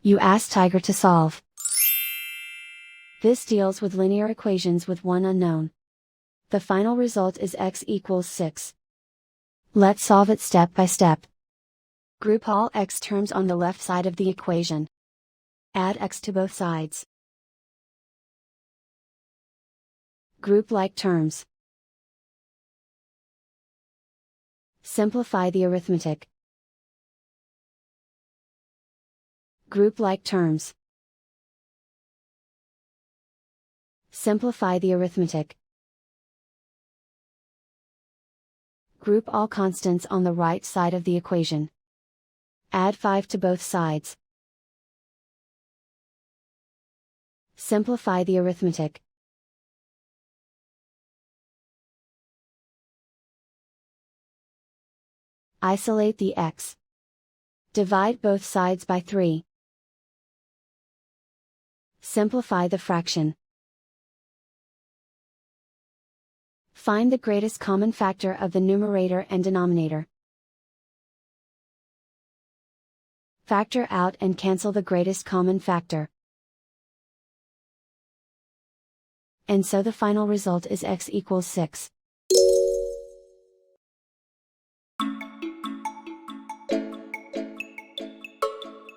You ask Tiger to solve. This deals with linear equations with one unknown. The final result is x equals 6. Let's solve it step by step. Group all x terms on the left side of the equation. Add x to both sides. Group like terms. Simplify the arithmetic. Group like terms. Simplify the arithmetic. Group all constants on the right side of the equation. Add 5 to both sides. Simplify the arithmetic. Isolate the x. Divide both sides by 3. Simplify the fraction. Find the greatest common factor of the numerator and denominator. Factor out and cancel the greatest common factor. And so the final result is x equals 6.